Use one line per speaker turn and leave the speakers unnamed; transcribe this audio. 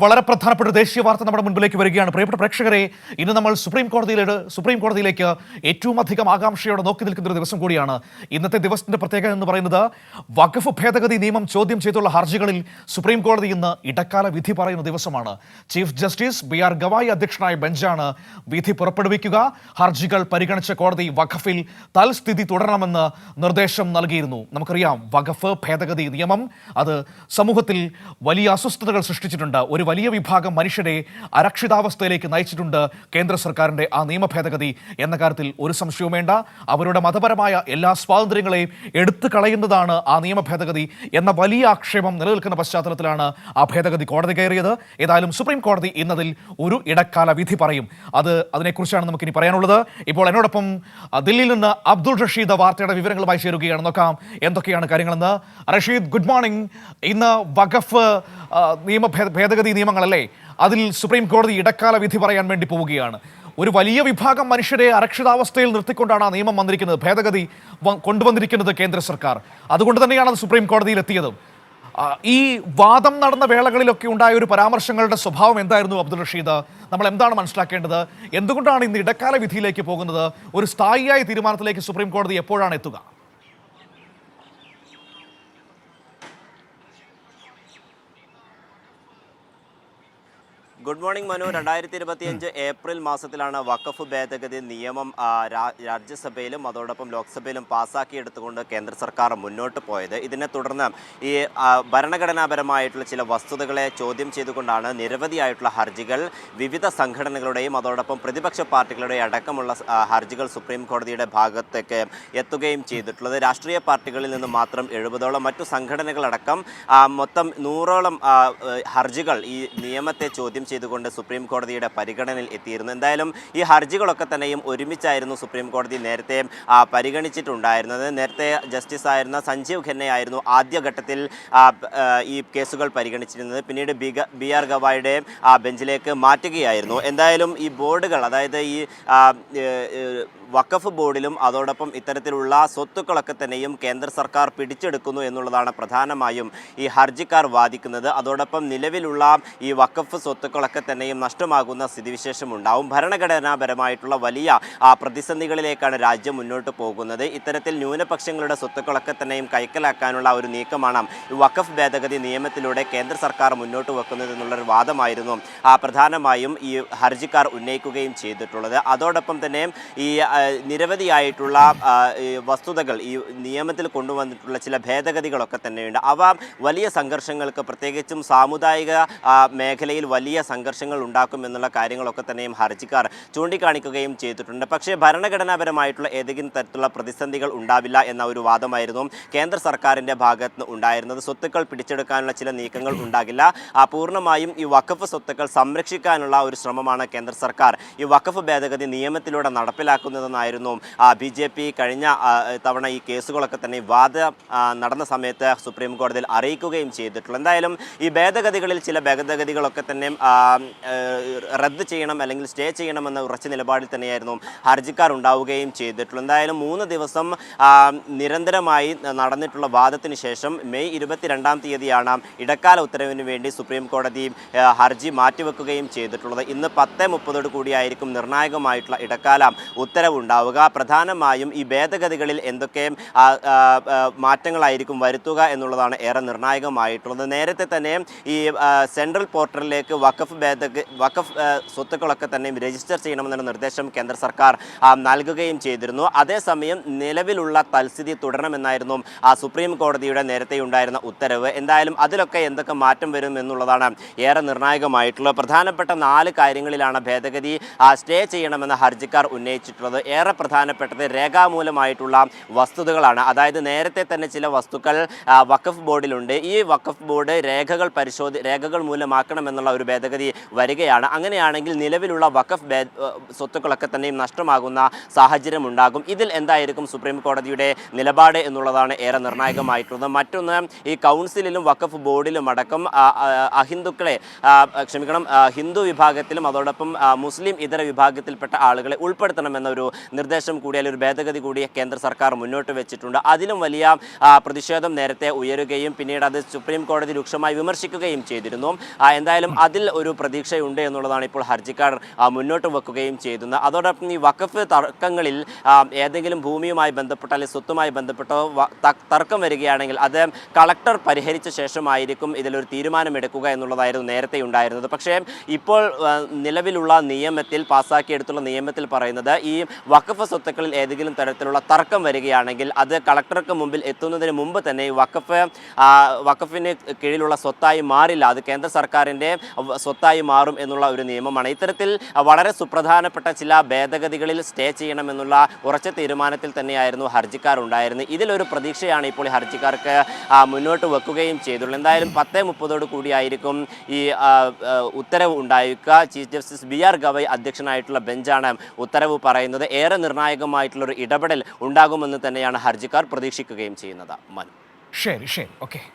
വളരെ പ്രധാനപ്പെട്ട ദേശീയ വാർത്ത നമ്മുടെ മുൻപിലേക്ക് വരികയാണ്. പ്രിയപ്പെട്ട പ്രേക്ഷകരെ, ഇന്ന് നമ്മൾ സുപ്രീം കോടതിയിലേക്ക് ഏറ്റവും അധികം ആകാംക്ഷയോടെ നോക്കി നിൽക്കുന്ന ഒരു ദിവസം കൂടിയാണ്. ഇന്നത്തെ ദിവസത്തിന്റെ പ്രത്യേകത എന്ന് പറയുന്നത് വഖഫ് ഭേദഗതി നിയമം ചോദ്യം ചെയ്തുള്ള ഹർജികളിൽ സുപ്രീം കോടതി ഇന്ന് ഇടക്കാല വിധി പറയുന്ന ദിവസമാണ്. ചീഫ് ജസ്റ്റിസ് BR ഗവായി അധ്യക്ഷനായ ബെഞ്ചാണ് വിധി പുറപ്പെടുവിക്കുക. ഹർജികൾ പരിഗണിച്ച കോടതി വഖഫിൽ തൽസ്ഥിതി തുടരണമെന്ന് നിർദ്ദേശം നൽകിയിരുന്നു. നമുക്കറിയാം, വഖഫ് ഭേദഗതി നിയമം അത് സമൂഹത്തിൽ വലിയ അസ്വസ്ഥതകൾ സൃഷ്ടിച്ചിട്ടുണ്ട്. ഒരു വലിയ വിഭാഗം മനുഷ്യരെ അരക്ഷിതാവസ്ഥയിലേക്ക് നയിച്ചിട്ടുണ്ട് കേന്ദ്ര സർക്കാരിന്റെ ആ നിയമ ഭേദഗതി എന്ന കാര്യത്തിൽ ഒരു സംശയവും വേണ്ട. അവരുടെ മതപരമായ എല്ലാ സ്വാതന്ത്ര്യങ്ങളെയും എടുത്തു കളയുന്നതാണ് ആ നിയമ ഭേദഗതി എന്ന വലിയ ആക്ഷേപം നിലനിൽക്കുന്ന പശ്ചാത്തലത്തിലാണ് ആ ഭേദഗതി കോടതി കയറിയത്. ഏതായാലും സുപ്രീം കോടതി ഇന്നതിൽ ഒരു ഇടക്കാല വിധി പറയും. അതിനെക്കുറിച്ചാണ് നമുക്കിനി പറയാനുള്ളത്. ഇപ്പോൾ എന്നോടൊപ്പം ദില്ലിയിൽ നിന്ന് അബ്ദുൾ റഷീദ് വാർത്തയുടെ വിവരങ്ങളുമായി ചേരുകയാണ്. നോക്കാം എന്തൊക്കെയാണ് കാര്യങ്ങളെന്ന്. Rasheed, good morning. ഇന്ന് വഖഫ് ഭേദഗതി നിയമങ്ങളല്ലേ, അതിൽ സുപ്രീം കോടതി ഇടക്കാല വിധി പറയാൻ വേണ്ടി പോവുകയാണ്. ഒരു വലിയ വിഭാഗം മനുഷ്യരെ അരക്ഷിതാവസ്ഥയിൽ നിർത്തിക്കൊണ്ടാണ് ആ നിയമം വന്നിരിക്കുന്നത്, ഭേദഗതി കൊണ്ടുവന്നിരിക്കുന്നത് കേന്ദ്ര സർക്കാർ. അതുകൊണ്ട് തന്നെയാണ് അത് സുപ്രീം കോടതിയിൽ എത്തിയത്. ഈ വാദം നടന്ന വേളകളിലൊക്കെ ഉണ്ടായ ഒരു പരാമർശങ്ങളുടെ സ്വഭാവം എന്തായിരുന്നു അബ്ദുൾ റഷീദ്? നമ്മൾ എന്താണ് മനസ്സിലാക്കേണ്ടത്? എന്തുകൊണ്ടാണ് ഇന്ന് ഇടക്കാല വിധിയിലേക്ക് പോകുന്നത്? ഒരു സ്ഥായിയായ തീരുമാനത്തിലേക്ക് സുപ്രീം കോടതി എപ്പോഴാണ് എത്തുക?
Good morning Manu. 2025 ഏപ്രിൽ മാസത്തിലാണ് വഖഫ് ഭേദഗതി നിയമം രാജ്യസഭയിലും അതോടൊപ്പം ലോക്സഭയിലും പാസ്സാക്കിയെടുത്തുകൊണ്ട് കേന്ദ്ര സർക്കാർ മുന്നോട്ട് പോയത്. ഇതിനെ തുടർന്ന് ഈ ഭരണഘടനാപരമായിട്ടുള്ള ചില വസ്തുതകളെ ചോദ്യം ചെയ്തുകൊണ്ടാണ് നിരവധിയായിട്ടുള്ള ഹർജികൾ വിവിധ സംഘടനകളുടെയും അതോടൊപ്പം പ്രതിപക്ഷ പാർട്ടികളുടെയും അടക്കമുള്ള ഹർജികൾ സുപ്രീം കോടതിയുടെ ഭാഗത്തേക്ക് എത്തുകയും ചെയ്തിട്ടുള്ളത്. രാഷ്ട്രീയ പാർട്ടികളിൽ നിന്ന് മാത്രം 70ഓളം, മറ്റു സംഘടനകളടക്കം മൊത്തം 100ഓളം ഹർജികൾ ഈ നിയമത്തെ ചോദ്യം ചെയ്തുകൊണ്ട് സുപ്രീം കോടതിയുടെ പരിഗണനയിൽ എത്തിയിരുന്നു. എന്തായാലും ഈ ഹർജികളൊക്കെ തന്നെയും ഒരുമിച്ചായിരുന്നു സുപ്രീം കോടതി നേരത്തെ പരിഗണിച്ചിട്ടുണ്ടായിരുന്നത്. നേരത്തെ ജസ്റ്റിസ് ആയിരുന്ന സഞ്ജീവ് ഖന്നയായിരുന്നു ആദ്യഘട്ടത്തിൽ ഈ കേസുകൾ പരിഗണിച്ചിരുന്നത്. പിന്നീട് BR ഗവായിയുടെ ബെഞ്ചിലേക്ക് മാറ്റുകയായിരുന്നു. എന്തായാലും ഈ ബോർഡുകൾ, അതായത് ഈ വഖഫ് ബോർഡിലും അതോടൊപ്പം ഇത്തരത്തിലുള്ള സ്വത്തുക്കളൊക്കെ തന്നെയും കേന്ദ്ര സർക്കാർ പിടിച്ചെടുക്കുന്നു എന്നുള്ളതാണ് പ്രധാനമായും ഈ ഹർജിക്കാർ വാദിക്കുന്നത്. അതോടൊപ്പം നിലവിലുള്ള ഈ വഖഫ് സ്വത്തുക്കളൊക്കെ തന്നെയും നഷ്ടമാകുന്ന സ്ഥിതിവിശേഷം ഉണ്ടാവും. ഭരണഘടനാപരമായിട്ടുള്ള വലിയ പ്രതിസന്ധികളിലേക്കാണ് രാജ്യം മുന്നോട്ട് പോകുന്നത്. ഇത്തരത്തിൽ ന്യൂനപക്ഷങ്ങളുടെ സ്വത്തുക്കളൊക്കെ തന്നെയും കൈക്കലാക്കാനുള്ള ഒരു നീക്കമാണ് ഈ വഖഫ് ഭേദഗതി നിയമത്തിലൂടെ കേന്ദ്ര സർക്കാർ മുന്നോട്ട് വെക്കുന്നത് എന്നുള്ളൊരു വാദമായിരുന്നു പ്രധാനമായും ഈ ഹർജിക്കാർ ഉന്നയിക്കുകയും ചെയ്തിട്ടുള്ളത്. അതോടൊപ്പം തന്നെ ഈ നിരവധിയായിട്ടുള്ള വസ്തുതകൾ ഈ നിയമത്തിൽ കൊണ്ടുവന്നിട്ടുള്ള ചില ഭേദഗതികളൊക്കെ തന്നെയുണ്ട്. അവ വലിയ സംഘർഷങ്ങൾക്ക്, പ്രത്യേകിച്ചും സാമുദായിക മേഖലയിൽ വലിയ സംഘർഷങ്ങൾ ഉണ്ടാക്കും എന്നുള്ള കാര്യങ്ങളൊക്കെ തന്നെയും ഹർജിക്കാർ ചൂണ്ടിക്കാണിക്കുകയും ചെയ്തിട്ടുണ്ട്. പക്ഷേ ഭരണഘടനാപരമായിട്ടുള്ള ഏതെങ്കിലും തരത്തിലുള്ള പ്രതിസന്ധികൾ ഉണ്ടാവില്ല എന്ന ഒരു വാദമായിരുന്നു കേന്ദ്ര സർക്കാരിൻ്റെ ഭാഗത്ത് നിന്ന് ഉണ്ടായിരുന്നത്. സ്വത്തുക്കൾ പിടിച്ചെടുക്കാനുള്ള ചില നീക്കങ്ങൾ ഉണ്ടാകില്ല. പൂർണ്ണമായും ഈ വഖഫ് സ്വത്തുക്കൾ സംരക്ഷിക്കാനുള്ള ഒരു ശ്രമമാണ് കേന്ദ്ര സർക്കാർ ഈ വഖഫ് ഭേദഗതി നിയമത്തിലൂടെ നടപ്പിലാക്കുന്നത് ായിരുന്നു BJP കഴിഞ്ഞ തവണ ഈ കേസുകളൊക്കെ തന്നെ വാദം നടന്ന സമയത്ത് സുപ്രീം കോടതിയിൽ അറിയിക്കുകയും ചെയ്തിട്ടുള്ളത്. എന്തായാലും ഈ ഭേദഗതികളിൽ ചില ഭേദഗതികളൊക്കെ തന്നെ റദ്ദ് ചെയ്യണം അല്ലെങ്കിൽ സ്റ്റേ ചെയ്യണമെന്ന ഉറച്ച നിലപാടിൽ തന്നെയായിരുന്നു ഹർജിക്കാർ ഉണ്ടാവുകയും ചെയ്തിട്ടുള്ളത്. എന്തായാലും 3 ദിവസം നിരന്തരമായി നടന്നിട്ടുള്ള വാദത്തിന് ശേഷം മെയ് 22-ാം തീയതിയാണ് ഇടക്കാല ഉത്തരവിന് വേണ്ടി സുപ്രീം കോടതി ഹർജി മാറ്റിവെക്കുകയും ചെയ്തിട്ടുള്ളത്. ഇന്ന് 10:30 കൂടിയായിരിക്കും നിർണായകമായിട്ടുള്ള ഇടക്കാല ഉത്തരവ് ഉണ്ടാവുക. പ്രധാനമായും ഈ ഭേദഗതികളിൽ എന്തൊക്കെ മാറ്റങ്ങളായിരിക്കും വരുത്തുക എന്നുള്ളതാണ് ഏറെ നിർണായകമായിട്ടുള്ളത്. നേരത്തെ തന്നെ ഈ സെൻട്രൽ പോർട്ടലിലേക്ക് വഖഫ് സ്വത്തുക്കളൊക്കെ തന്നെ രജിസ്റ്റർ ചെയ്യണമെന്നുള്ള നിർദ്ദേശം കേന്ദ്ര സർക്കാർ നൽകുകയും ചെയ്തിരുന്നു. അതേസമയം നിലവിലുള്ള തൽസ്ഥിതി തുടരണമെന്നായിരുന്നു സുപ്രീം കോടതിയുടെ നേരത്തെ ഉണ്ടായിരുന്ന ഉത്തരവ്. എന്തായാലും അതിലൊക്കെ എന്തൊക്കെ മാറ്റം വരും എന്നുള്ളതാണ് ഏറെ നിർണായകമായിട്ടുള്ളത്. പ്രധാനപ്പെട്ട 4 കാര്യങ്ങളിലാണ് ഭേദഗതി സ്റ്റേ ചെയ്യണമെന്ന ഹർജിക്കാർ ഉന്നയിച്ചിട്ടുള്ളത്. ഏറെ പ്രധാനപ്പെട്ടത് രേഖാമൂലമായിട്ടുള്ള വസ്തുതകളാണ്. അതായത് നേരത്തെ തന്നെ ചില വസ്തുക്കൾ വഖഫ് ബോർഡിലുണ്ട്. ഈ വഖഫ് ബോർഡ് രേഖകൾ മൂലമാക്കണമെന്നുള്ള ഒരു ഭേദഗതി ഭേദഗതി വരികയാണ്. അങ്ങനെയാണെങ്കിൽ നിലവിലുള്ള വഖഫ് സ്വത്തുക്കളൊക്കെ തന്നെയും നഷ്ടമാകുന്ന സാഹചര്യം ഉണ്ടാകും. ഇതിൽ എന്തായിരിക്കും സുപ്രീം കോടതിയുടെ നിലപാട് എന്നുള്ളതാണ് ഏറെ നിർണായകമായിട്ടുള്ളത്. മറ്റൊന്ന്, ഈ കൗൺസിലിലും വഖഫ് ബോർഡിലും അടക്കം അഹിന്ദുക്കളെ ഹിന്ദു വിഭാഗത്തിലും അതോടൊപ്പം മുസ്ലിം ഇതര വിഭാഗത്തിൽപ്പെട്ട ആളുകളെ ഉൾപ്പെടുത്തണമെന്നൊരു നിർദ്ദേശം കൂടി അല്ലെങ്കിൽ ഒരു ഭേദഗതി കൂടി കേന്ദ്ര സർക്കാർ മുന്നോട്ട് വെച്ചിട്ടുണ്ട്. അതിലും വലിയ പ്രതിഷേധം നേരത്തെ ഉയരുകയും പിന്നീട് അത് സുപ്രീം കോടതി രൂക്ഷമായി വിമർശിക്കുകയും ചെയ്തിരുന്നു. എന്തായാലും അതിൽ ഒരു പ്രതീക്ഷയുണ്ട് എന്നുള്ളതാണ് ഇപ്പോൾ ഹർജിക്കാർ മുന്നോട്ട് വെക്കുകയും ചെയ്യുന്നത്. അതോടൊപ്പം ഈ വഖഫ് തർക്കങ്ങളിൽ ഏതെങ്കിലും ഭൂമിയുമായി ബന്ധപ്പെട്ട അല്ലെങ്കിൽ സ്വത്തുമായി ബന്ധപ്പെട്ടോ തർക്കം വരികയാണെങ്കിൽ അത് കളക്ടർ പരിഹരിച്ച ശേഷമായിരിക്കും ഇതിലൊരു തീരുമാനമെടുക്കുക എന്നുള്ളതായിരുന്നു നേരത്തെ ഉണ്ടായിരുന്നത്. പക്ഷേ ഇപ്പോൾ നിലവിലുള്ള നിയമത്തിൽ പാസ്സാക്കിയെടുത്തുള്ള നിയമത്തിൽ പറയുന്നത് ഈ വഖഫ് സ്വത്തുക്കളിൽ ഏതെങ്കിലും തരത്തിലുള്ള തർക്കം വരികയാണെങ്കിൽ അത് കളക്ടർക്ക് മുമ്പിൽ എത്തുന്നതിന് മുമ്പ് തന്നെ ഈ വഖഫിന് കീഴിലുള്ള സ്വത്തായി മാറില്ല, അത് കേന്ദ്ര സർക്കാരിൻ്റെ സ്വത്തായി മാറും എന്നുള്ള ഒരു നിയമമാണ്. ഇത്തരത്തിൽ വളരെ സുപ്രധാനപ്പെട്ട ചില ഭേദഗതികളിൽ സ്റ്റേ ചെയ്യണമെന്നുള്ള ഉറച്ച തീരുമാനത്തിൽ തന്നെയായിരുന്നു ഹർജിക്കാർ ഉണ്ടായിരുന്നത്. ഇതിലൊരു പ്രതീക്ഷയാണ് ഇപ്പോൾ ഈ ഹർജിക്കാർക്ക് മുന്നോട്ട് വെക്കുകയും ചെയ്തുള്ളൂ. എന്തായാലും 10:30 കൂടിയായിരിക്കും ഈ ഉത്തരവ് ഉണ്ടായിരിക്കുക. ചീഫ് ജസ്റ്റിസ് BR ഗവൈ അധ്യക്ഷനായിട്ടുള്ള ബെഞ്ചാണ് ഉത്തരവ് പറയുന്നത്. ഏറെ നിർണായകമായിട്ടുള്ളൊരു ഇടപെടൽ ഉണ്ടാകുമെന്ന് തന്നെയാണ് ഹർജിക്കാർ പ്രതീക്ഷിക്കുകയും ചെയ്യുന്നത്. മനു,
ശരി, ഓക്കെ.